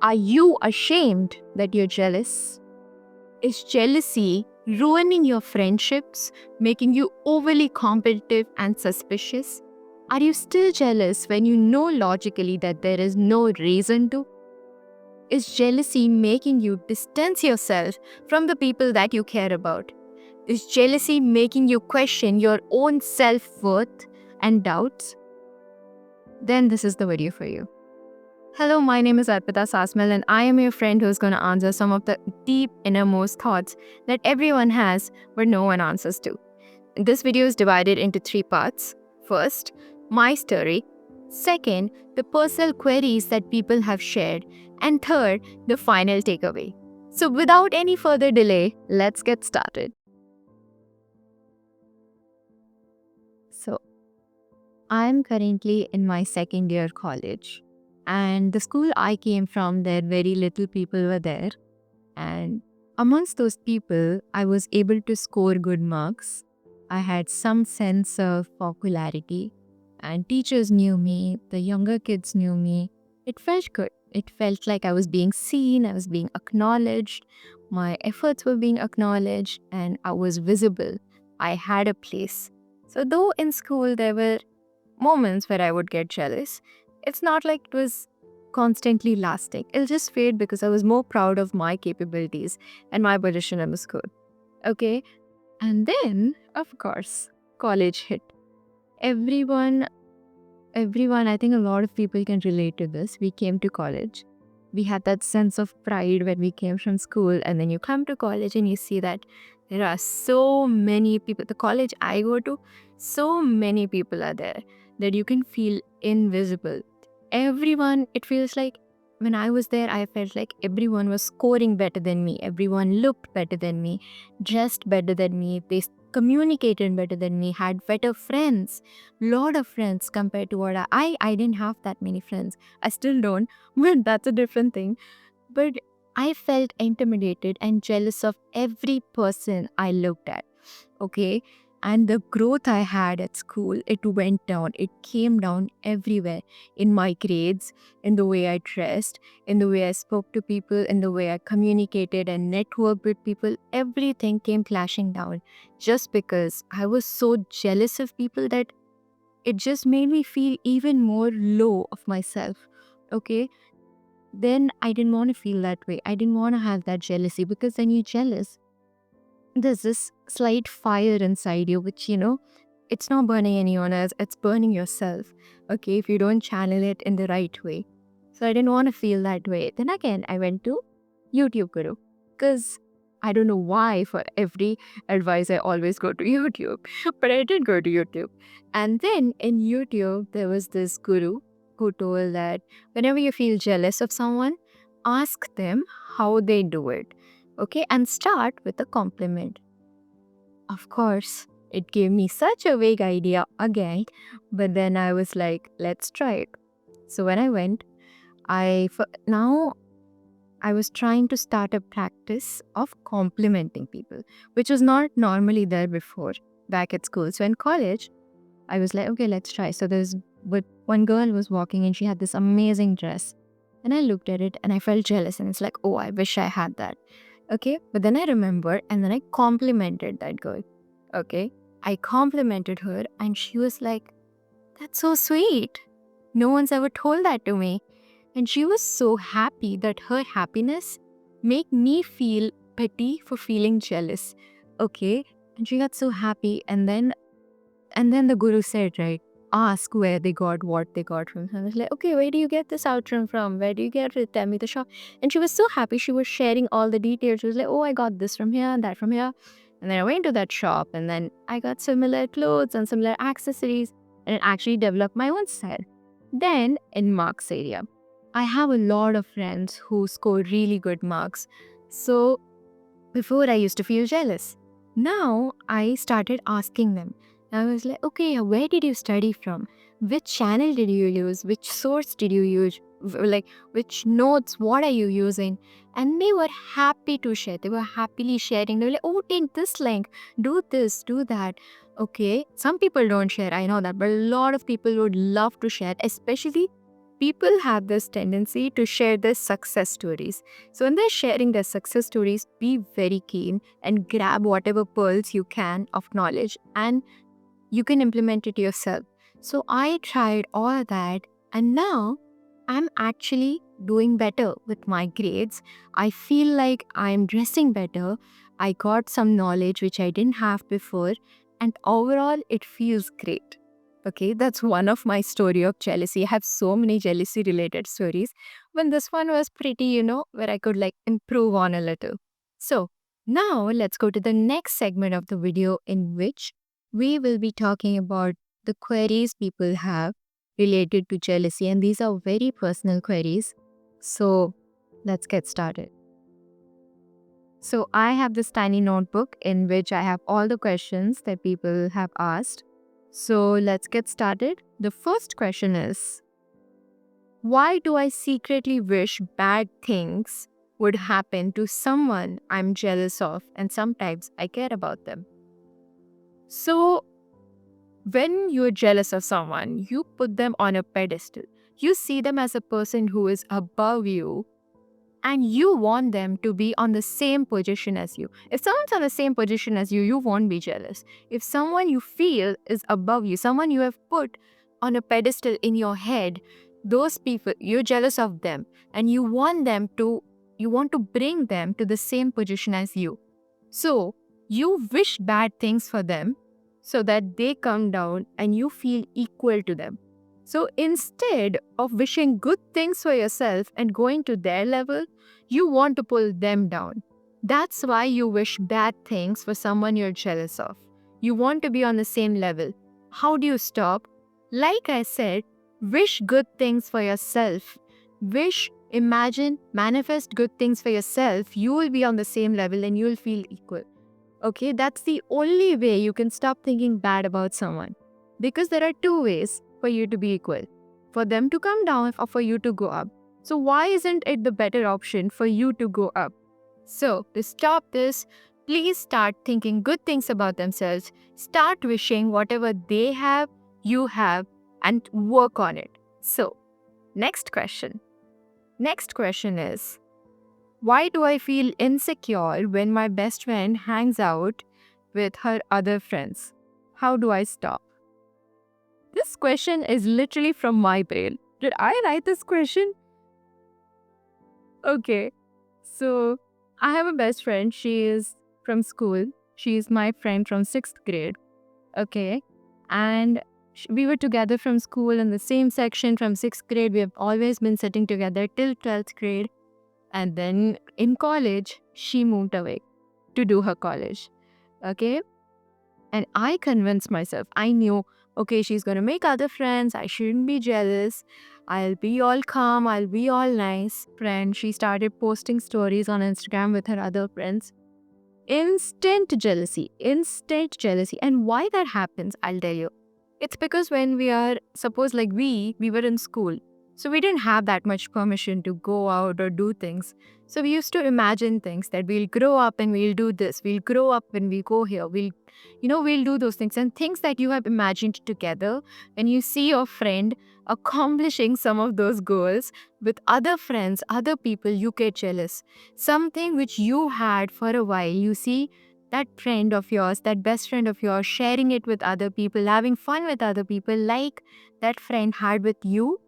Are you ashamed that you're jealous? Is jealousy ruining your friendships, making you overly competitive and suspicious? Are you still jealous when you know logically that there is no reason to? Is jealousy making you distance yourself from the people that you care about? Is jealousy making you question your own self worth and doubts? Then this is the video for you. Hello, my name is Arpita Sasmel, and I am your friend who's going to answer some of the deep innermost thoughts that everyone has but no one answers to. This video is divided into 3 parts. First, my story. Second, the personal queries that people have shared. And third, the final takeaway. So without any further delay, let's get started. So, I'm currently in my second year college. And the school I came from, there very little people were there. And amongst those people, I was able to score good marks. I had some sense of popularity, and teachers knew me, the younger kids knew me. It felt good. It felt like I was being seen, I was being acknowledged, my efforts were being acknowledged, and I was visible. I had a place. So, though in school there were moments where I would get jealous, it's not like it was constantly lasting. It'll just fade because I was more proud of my capabilities and my position in the school. Okay? And then, of course, college hit. Everyone, I think a lot of people can relate to this. We came to college. We had that sense of pride when we came from school, and then you come to college and you see that there are so many people. The college I go to, so many people are there that you can feel invisible. Everyone, it feels like when I was there, I felt like everyone was scoring better than me. Everyone looked better than me, dressed better than me. They communicated better than me, had better friends, lot of friends compared to what I didn't have that many friends. I still don't, but that's a different thing. But I felt intimidated and jealous of every person I looked at. Okay. And the growth I had at school, it went down. It came down everywhere, in my grades, in the way I dressed, in the way I spoke to people, in the way I communicated and networked with people. Everything came clashing down just because I was so jealous of people that it just made me feel even more low of myself. Okay. Then I didn't want to feel that way. I didn't want to have that jealousy, because then you're jealous, there's this slight fire inside you, which, it's not burning anyone else, it's burning yourself. Okay, if you don't channel it in the right way. So I didn't want to feel that way. Then again, I went to YouTube Guru, because I don't know why for every advice I always go to YouTube, but I did go to YouTube. And then in YouTube, there was this guru who told that whenever you feel jealous of someone, ask them how they do it. Okay, and start with a compliment. Of course, it gave me such a vague idea again, but then I was like, let's try it. So when I went, now I was trying to start a practice of complimenting people, which was not normally there before back at school. So in college, I was like, okay, let's try. So but one girl was walking and she had this amazing dress. And I looked at it and I felt jealous, and it's like, oh, I wish I had that. Okay. But then I remembered and then I complimented that girl. Okay. I complimented her and she was like, that's so sweet. No one's ever told that to me. And she was so happy that her happiness made me feel pity for feeling jealous. Okay. And she got so happy. And then the guru said, right, ask where they got what they got from. I was like, okay, where do you get this outfit from? Where do you get it? Tell me the shop. And she was so happy. She was sharing all the details. She was like, oh, I got this from here and that from here. And then I went to that shop and then I got similar clothes and similar accessories and actually developed my own style. Then in marks area, I have a lot of friends who score really good marks. So before I used to feel jealous. Now I started asking them. I was like, okay, where did you study from? Which channel did you use? Which source did you use? Like, which notes? What are you using? And they were happy to share. They were happily sharing. They were like, oh, take this link, do this, do that. Okay, some people don't share, I know that, but a lot of people would love to share, especially people have this tendency to share their success stories. So when they're sharing their success stories, be very keen and grab whatever pearls you can of knowledge and you can implement it yourself. So I tried all of that, and now I'm actually doing better with my grades. I feel like I'm dressing better. I got some knowledge which I didn't have before, and overall, it feels great. Okay, that's one of my story of jealousy. I have so many jealousy related stories. When this one was pretty, where I could like improve on a little. So now let's go to the next segment of the video in which we will be talking about the queries people have related to jealousy, and these are very personal queries. So let's get started. So I have this tiny notebook in which I have all the questions that people have asked. So let's get started. The first question is, why do I secretly wish bad things would happen to someone I'm jealous of and sometimes I care about them? So when you're jealous of someone, you put them on a pedestal. You see them as a person who is above you and you want them to be on the same position as you. If someone's on the same position as you won't be jealous. If someone you feel is above you, someone you have put on a pedestal in your head, those people, you're jealous of them and you want to bring them to the same position as you. So you wish bad things for them so that they come down and you feel equal to them. So instead of wishing good things for yourself and going to their level, you want to pull them down. That's why you wish bad things for someone you're jealous of. You want to be on the same level. How do you stop? Like I said, wish good things for yourself. Imagine, manifest good things for yourself. You will be on the same level and you will feel equal. Okay, that's the only way you can stop thinking bad about someone. Because there are two ways for you to be equal, for them to come down or for you to go up. So, why isn't it the better option for you to go up? So, to stop this, please start thinking good things about themselves. Start wishing whatever they have, you have, and work on it. So, next question. Next question is, why do I feel insecure when my best friend hangs out with her other friends? How do I stop? This question is literally from my brain. Did I write this question? Okay. So, I have a best friend. She is from school. She is my friend from 6th grade. Okay. And we were together from school in the same section from 6th grade. We have always been sitting together till 12th grade. And then in college, she moved away to do her college. Okay. And I convinced myself, I knew, okay, she's going to make other friends. I shouldn't be jealous. I'll be all calm. I'll be all nice. Friend, she started posting stories on Instagram with her other friends. Instant jealousy, instant jealousy. And why that happens, I'll tell you. It's because when we are, suppose like we were in school. So we didn't have that much permission to go out or do things. So we used to imagine things that we'll grow up and we'll do this. We'll grow up when we go here. We'll do those things. And things that you have imagined together, when you see your friend accomplishing some of those goals with other friends, other people, you get jealous. Something which you had for a while, you see that friend of yours, that best friend of yours, sharing it with other people, having fun with other people, like that friend had with you,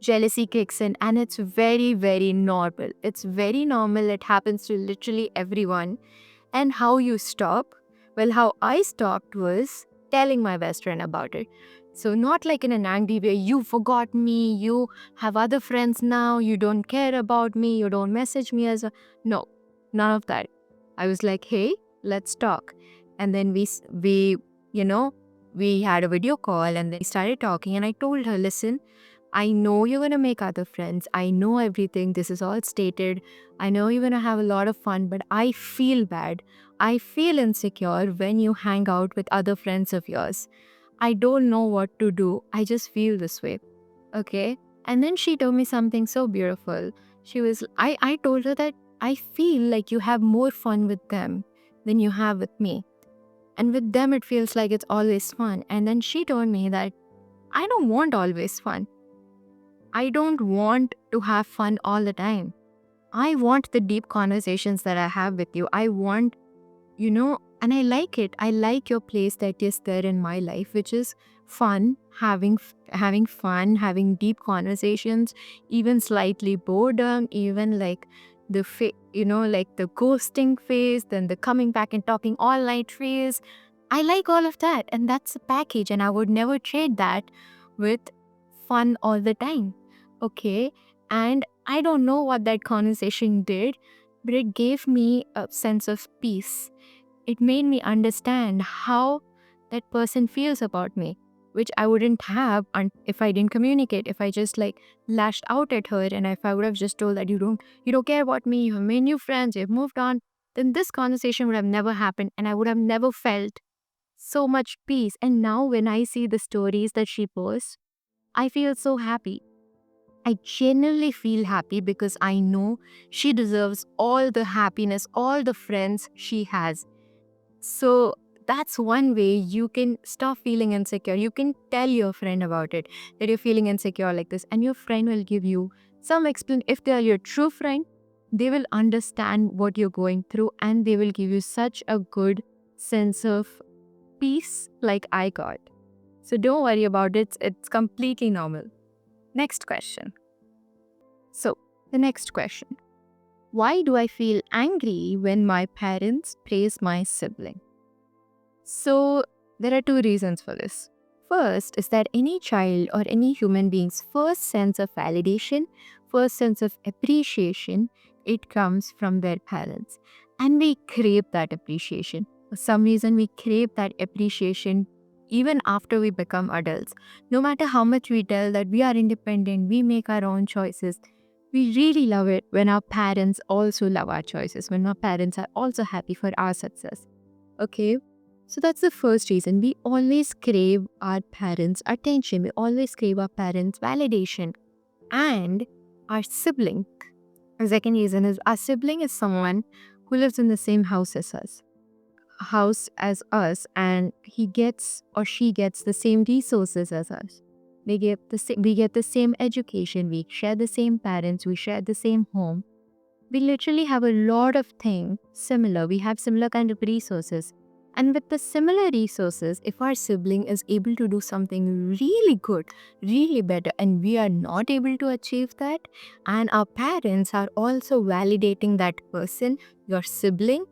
jealousy kicks in, and it's very, very normal. It's very normal. It happens to literally everyone. And how you stop? Well, how I stopped was telling my best friend about it. So, not like in an angry way, you forgot me, you have other friends now, you don't care about me, you don't message me as a. No, none of that. I was like, hey, let's talk. And then we had a video call and then we started talking. And I told her, listen, I know you're going to make other friends. I know everything. This is all stated. I know you're going to have a lot of fun, but I feel bad. I feel insecure when you hang out with other friends of yours. I don't know what to do. I just feel this way. Okay. And then she told me something so beautiful. I told her that I feel like you have more fun with them than you have with me. And with them, it feels like it's always fun. And then she told me that I don't want always fun. I don't want to have fun all the time. I want the deep conversations that I have with you. I want, and I like it. I like your place that is there in my life, which is fun, having fun, having deep conversations, even slightly boredom, even like like the ghosting phase, then the coming back and talking all night phase. I like all of that, and that's a package, and I would never trade that with fun all the time. Okay, and I don't know what that conversation did, but it gave me a sense of peace. It made me understand how that person feels about me, which I wouldn't have if I didn't communicate, if I just like lashed out at her, and if I would have just told that you don't care about me, you have made new friends, you've moved on, then this conversation would have never happened, and I would have never felt so much peace. And now when I see the stories that she posts, I feel so happy. I genuinely feel happy because I know she deserves all the happiness, all the friends she has. So that's one way you can stop feeling insecure. You can tell your friend about it, that you're feeling insecure like this, and your friend will give you some explanation. If they are your true friend, they will understand what you're going through, and they will give you such a good sense of peace like I got. So don't worry about it. It's completely normal. Next question. So, the next question. Why do I feel angry when my parents praise my sibling? So, there are two reasons for this. First is that any child or any human being's first sense of validation, first sense of appreciation, it comes from their parents. And we crave that appreciation. For some reason, we crave that appreciation even after we become adults. No matter how much we tell that we are independent, we make our own choices, we really love it when our parents also love our choices, when our parents are also happy for our success. Okay? So that's the first reason. We always crave our parents' attention. We always crave our parents' validation. And our sibling. The second reason is our sibling is someone who lives in the same house as us, and he gets or she gets the same resources as us. We get the same education, we share the same parents, we share the same home. We literally have a lot of things similar. We have similar kind of resources. And with the similar resources, if our sibling is able to do something really good, really better, and we are not able to achieve that, and our parents are also validating that person, your sibling,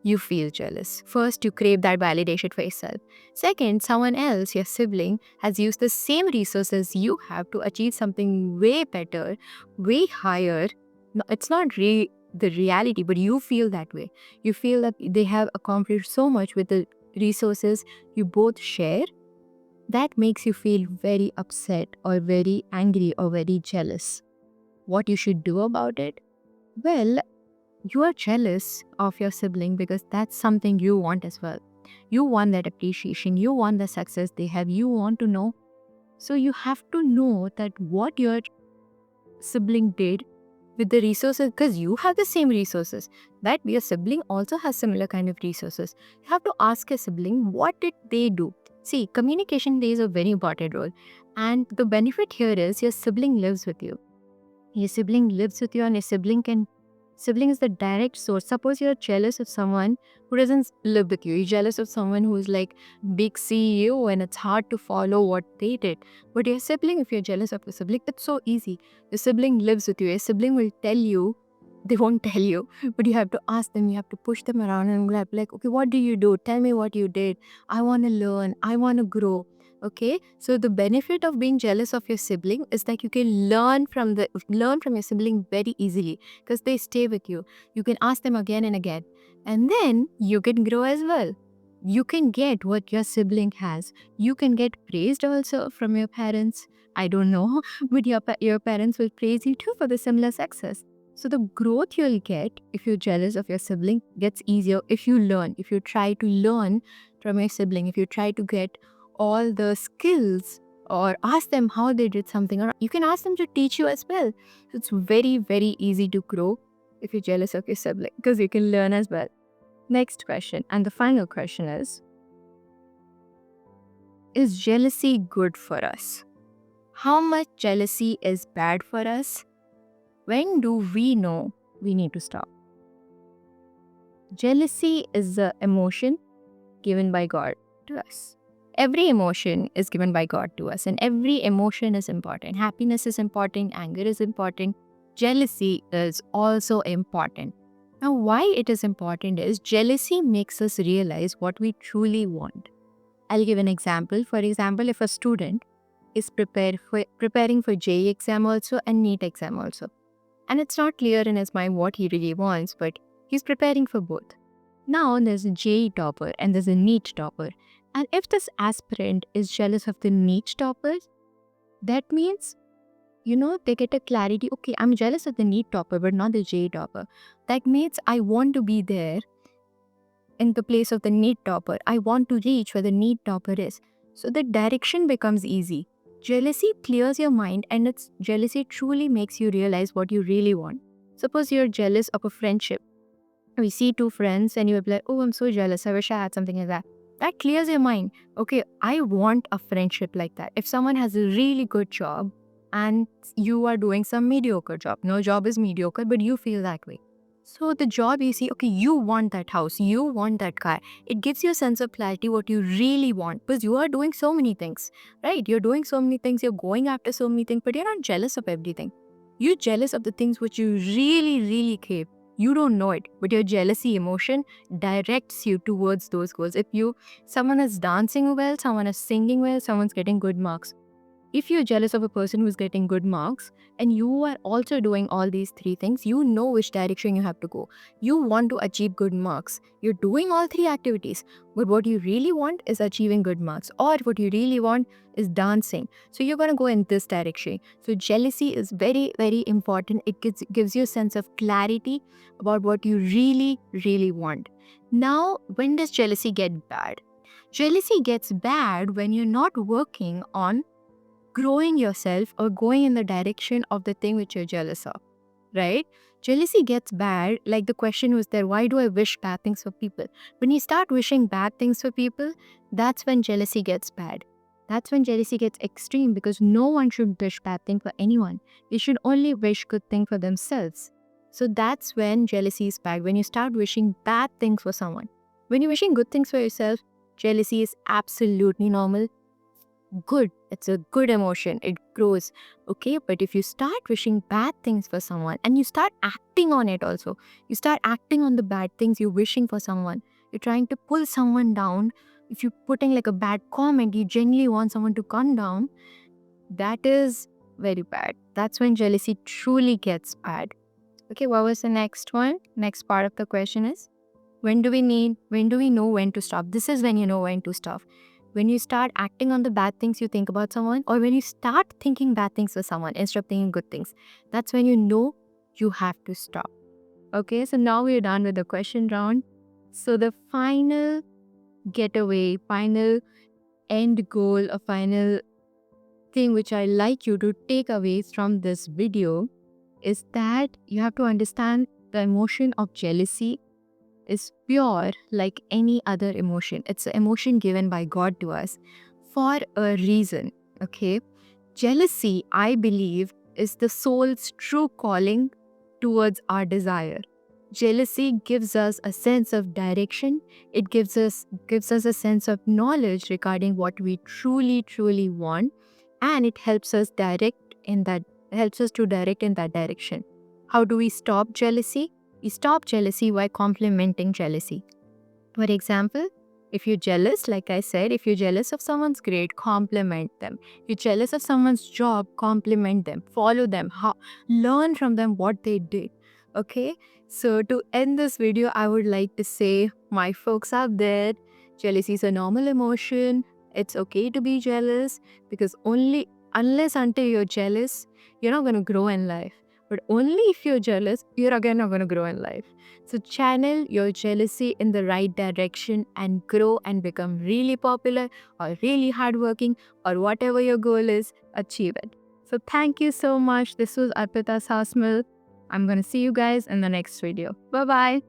you feel jealous. First, you crave that validation for yourself. Second, someone else, your sibling, has used the same resources you have to achieve something way better, way higher. No, it's not the reality, but you feel that way. You feel that they have accomplished so much with the resources you both share. That makes you feel very upset or very angry or very jealous. What you should do about it? Well, you are jealous of your sibling because that's something you want as well. You want that appreciation, you want the success they have, you want to know. So you have to know that what your sibling did with the resources, because you have the same resources, that your sibling also has similar kind of resources. You have to ask your sibling, what did they do? See, communication plays a very important role, and the benefit here is your sibling lives with you. Your sibling lives with you, and your sibling is the direct source. Suppose you're jealous of someone who doesn't live with you. You're jealous of someone who's like big CEO and it's hard to follow what they did. But your sibling, if you're jealous of your sibling, it's so easy. Your sibling lives with you. Your sibling will tell you. They won't tell you, but you have to ask them. You have to push them around and be like, okay, what do you do? Tell me what you did. I want to learn. I want to grow. Okay, so the benefit of being jealous of your sibling is that you can learn from your sibling very easily, because they stay with you. You can ask them again and again, and then you can grow as well. You can get what your sibling has. You can get praised also from your parents. I don't know, but your parents will praise you too for the similar success. So the growth you'll get if you're jealous of your sibling gets easier if you try to learn from your sibling, if you try to get all the skills or ask them how they did something, or you can ask them to teach you as well. So it's very, very easy to grow if you're jealous of your sibling, because you can learn as well. Next question, and the final question is jealousy good for us? how much jealousy is bad for us? When do we know we need to stop? Jealousy is the emotion given by God to us. Every emotion is given by God to us, and every emotion is important. Happiness is important, anger is important, jealousy is also important. Now, why it is important is jealousy makes us realize what we truly want. I'll give an example. For example, if a student is preparing for JEE exam also and NEET exam also, and it's not clear in his mind what he really wants, but he's preparing for both. Now there's a JEE topper and there's a NEET topper. And if this aspirant is jealous of the NEET toppers, that means, they get a clarity, okay, I'm jealous of the NEET topper, but not the JEE topper. That means I want to be there in the place of the NEET topper. I want to reach where the NEET topper is. So the direction becomes easy. Jealousy clears your mind, and jealousy truly makes you realize what you really want. Suppose you're jealous of a friendship. We see two friends and you're like, oh, I'm so jealous. I wish I had something like that. That clears your mind. Okay, I want a friendship like that. If someone has a really good job and you are doing some mediocre job, no job is mediocre, but you feel that way. So the job you see, okay, you want that house, you want that car. It gives you a sense of clarity what you really want, because you are doing so many things, right? You're doing so many things, you're going after so many things, but you're not jealous of everything. You're jealous of the things which you really, really crave. You don't know it, but your jealousy emotion directs you towards those goals. If someone is dancing well, someone is singing well, someone's getting good marks. If you're jealous of a person who's getting good marks and you are also doing all these three things, you know which direction you have to go. You want to achieve good marks. You're doing all three activities, but what you really want is achieving good marks, or what you really want is dancing. So you're going to go in this direction. So jealousy is very, very important. It gives you a sense of clarity about what you really, really want. Now, when does jealousy get bad? Jealousy gets bad when you're not working on growing yourself or going in the direction of the thing which you're jealous of, right? Jealousy gets bad, like the question was there, why do I wish bad things for people? When you start wishing bad things for people, that's when jealousy gets bad. That's when jealousy gets extreme, because no one should wish bad thing for anyone. They should only wish good thing for themselves. So that's when jealousy is bad, when you start wishing bad things for someone. When you're wishing good things for yourself, jealousy is absolutely normal. Good. It's a good emotion. It grows. Okay. But if you start wishing bad things for someone and you start acting on it also, you start acting on the bad things you're wishing for someone, you're trying to pull someone down. If you're putting like a bad comment, you genuinely want someone to come down, that is very bad. That's when jealousy truly gets bad. Okay. What was the next one? Next part of the question is, when do we know when to stop? This is when you know when to stop. When you start acting on the bad things you think about someone, or when you start thinking bad things for someone instead of thinking good things, that's when you know you have to stop. Okay, so now we're done with the question round. So the final getaway, final end goal, a final thing which I like you to take away from this video is that you have to understand the emotion of jealousy is pure like any other emotion. It's an emotion given by God to us for a reason. Okay. Jealousy, I believe, is the soul's true calling towards our desire. Jealousy gives us a sense of direction. It gives us a sense of knowledge regarding what we truly, truly want, and it helps us to direct in that direction. How do we stop jealousy? We stop jealousy by complementing jealousy. For example, if you're jealous, like I said, if you're jealous of someone's grade, compliment them. If you're jealous of someone's job, compliment them, follow them, learn from them what they did. Okay, so to end this video, I would like to say, my folks out there, jealousy is a normal emotion. It's okay to be jealous, because unless until you're jealous, you're not going to grow in life. But only if you're jealous, you're again not going to grow in life. So channel your jealousy in the right direction and grow and become really popular or really hardworking, or whatever your goal is, achieve it. So thank you so much. This was Arpita Sasmil. I'm going to see you guys in the next video. Bye-bye.